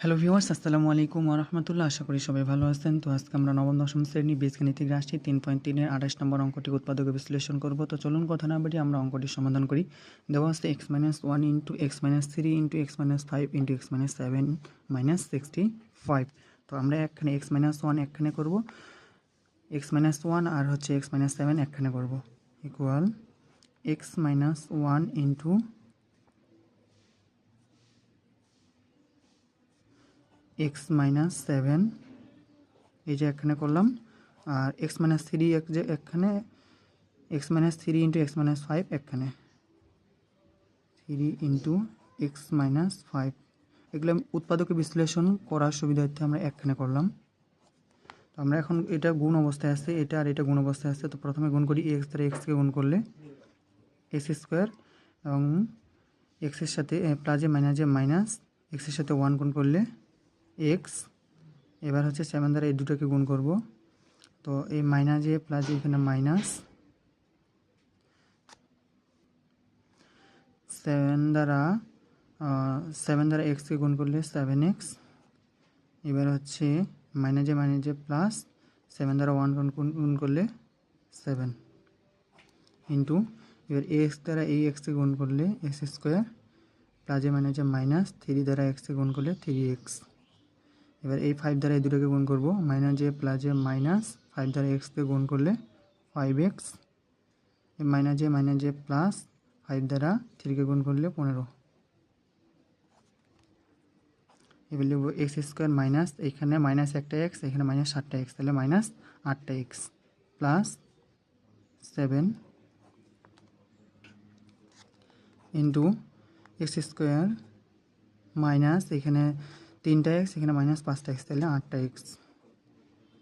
Hello viewers, আসসালামু আলাইকুম ওয়া রাহমাতুল্লাহ। আশা করি সবাই ভালো আছেন। তো আজকে আমরা নবম দশম শ্রেণী বীজগণিতিক রাশি ৩.৩ এর ২৮ নম্বর অঙ্কটি উৎপাদকে বিশ্লেষণ করব। তো চলুন কথা না বাড়িয়ে আমরা অঙ্কটি সমাধান করি। দেওয়া আছে x-1 into x-3 into x-5 into x-7 65। তো আমরা এখানে x-1 একখানে করব, x-1 আর হচ্ছে x-7 একখানে করব, ইকুয়াল x-1 ইন্টু x-7 এই যে এখানে করলাম, আর x-3 যে এখানে x-3 ইন্টু x-5 এখানে 3 ইন্টু x-5। এগুলো উৎপাদকে বিশ্লেষণ করার সুবিধার্থে আমরা এখানে করলাম। তো আমরা এখন এটা গুণ অবস্থায় আছে, এটা আর এটা গুণ অবস্থায় আছে। তো প্রথমে গুণ করি, x দ্বারা x কে গুণ করলে x স্কোয়ার, এবং এক্সের সাথে প্লাসে মাইনাসে মাইনাস, এক্সের সাথে 1 গুণ করলে x। এবার হচ্ছে 7 দ্বারা এই দুটোকে গুণ করব। তো এই মাইনাসে প্লাস এখানে মাইনাস, 7 দ্বারা এক্সকে গুণ করলে 7x। এবার হচ্ছে মাইনাসে প্লাস, 7 দ্বারা 1 গুণ করলে 7 ইন্টু, এবার এক্স দ্বারা এই এক্সকে গুণ করলে এক্স স্কোয়ার, প্লাসে মাইনাস 3 দ্বারা এক্সকে গুণ করলে 3x। এবার এই 5 দ্বারা এই দুটোকে গুণ করব, মাইনাসে প্লাসে মাইনাস 5 দ্বারা এক্সকে গুণ করলে 5x। মাইনাসে প্লাস 5 দ্বারা 3কে গুণ করলে 15। এবার লিখব এক্স স্কোয়ার মাইনাস, এখানে মাইনাস একটা এক্স, এখানে মাইনাস 7টা এক্স, তাহলে মাইনাস 8টা X plus 7 into X square minus, এখানে 3টা এক্স, এখানে মাইনাস 5টা এক্স, তাহলে 8টা এক্স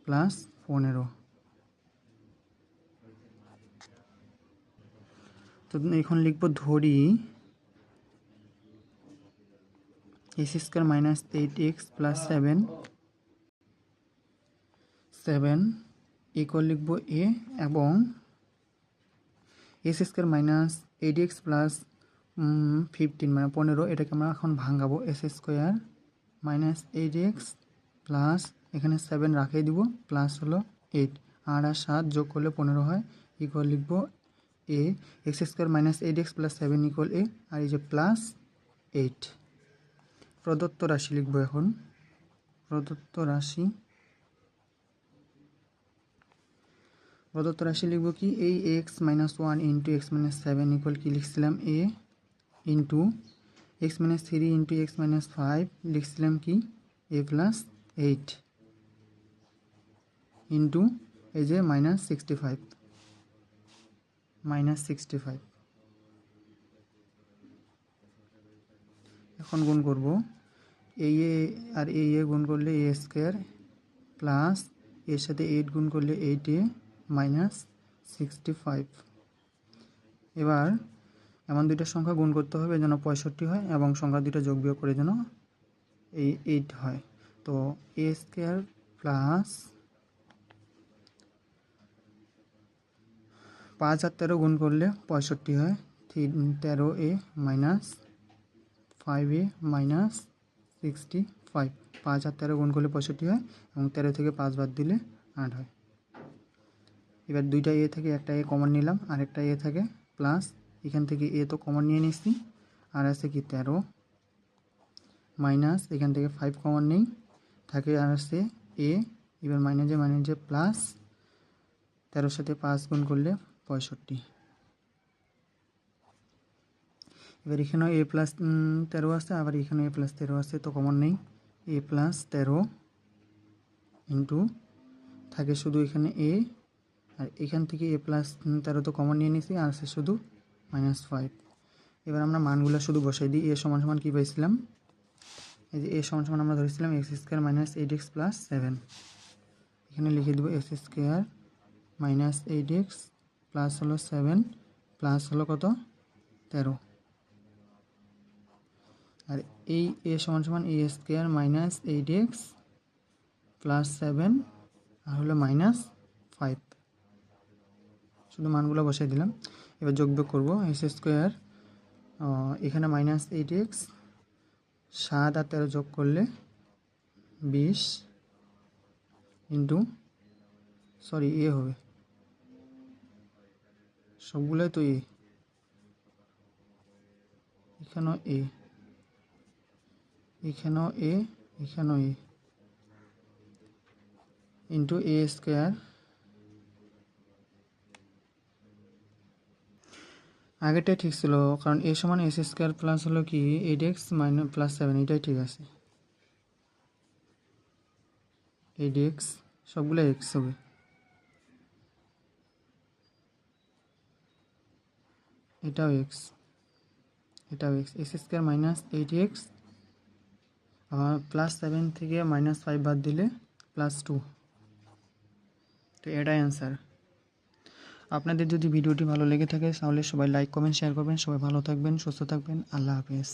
প্লাস 15। তো এখন লিখব ধরি x square minus 8x plus 7 equal লিখব এ, এবং x square minus 8x plus 15 মানে 15, এটাকে আমরা এখন ভাঙাবো। X square minus 8x plus এখানে 7 রাখিয়ে দিব, প্লাস হলো 8, 8 আর 7 যোগ করলে 15 হয়, ইকুয়াল লিখব A. X square minus 8x plus 7 equal A, আর এই যে প্লাস 8। প্রদত্ত রাশি লিখব এখন। প্রদত্ত রাশি লিখব কি, এই x-1 ইন্টু x-7 ইকুয়াল কি লিখছিলাম এ, ইন্টু x-3 ইন্টু x-5 লিখছিলাম কি এ প্লাস 8, ইন্টু এই যে মাইনাস 65। এখন গুণ করব, এই এ আর এই এ গুণ করলে এ স্কোয়ার, প্লাস এর সাথে 8 গুণ করলে 8a মাইনাস 65। এবার এমন দুইটা সংখ্যা গুণ করতে হবে যেন 65 হয়, এবং সংখ্যা দুটো যোগ বিয়োগ করে যেন এই 8 হয়। তো এ স্কোয়ার প্লাস 5 আর 13 গুণ করলে 65 হয়, 13a মাইনাস 5a মাইনাস 65। 5 আর 13 গুণ করলে 65 হয়, এবং 13 থেকে 5 বাদ দিলে 8 হয়। এবার দুইটা এ থেকে একটা এ কমন নিলাম, আরেকটা এ থাকে, প্লাস এখান থেকে এ তো কমন নিয়ে নিচ্ছি, আর আছে কি 13 মাইনাস এখান থেকে 5 কমন নেই, থাকে আর আছে এ। এবার মাইনাসে প্লাস 13 সাথে 5 গুণ করলে 65। এবার এখানেও এ প্লাস 13 আছে, আবার এখানেও এ প্লাস 13 আছে, তো কমন নেই, এ প্লাস 13 ইন্টু থাকে শুধু এখানে এ, আর এখান থেকে এ প্লাস 13 তো কমন নিয়ে নিছি, আর আছে শুধু -5। এবার আমরা মানগুলো শুধু বসাই দিই। এ সমান সমান কী পাইছিলাম, এই যে এ সমান সমান আমরা ধরেছিলাম x square minus 8x plus 7। এখানে লিখে দেবো x square minus 8x plus হলো 7 প্লাস হলো কত 13, আর এই এ সমান সমান এ স্কোয়ার মাইনাস 8x প্লাস 7 আর হলো -5। শুধু মানগুলো বসাই দিলাম। এবার যোগ বিয়োগ করবো, এক্স স্কোয়ার এখানে -8x, 7 আর 13 যোগ করলে 20 ইন্টু সরি এ হবে, সবগুলোই তো এ, এখানেও এ, এখানেও এ, এখানেও এ, ইন্টু এ স্কোয়ার। আগেরটাই ঠিক ছিল, কারণ এ সমান এস স্কোয়ার প্লাস হলো কি 8x মাইনাস প্লাস 7, এটাই ঠিক আছে। 8x সবগুলো এক্স হবে, এটাও এক্স, এটাও x, S square minus 8x plus 7 থেকে -5 বাদ দিলে +2। তো এটাই অ্যান্সার। আপনাদের যদি ভিডিওটি ভালো লেগে থাকে তাহলে সবাই লাইক কমেন্ট শেয়ার করবেন। সবাই ভালো থাকবেন, সুস্থ থাকবেন। আল্লাহ হাফেজ।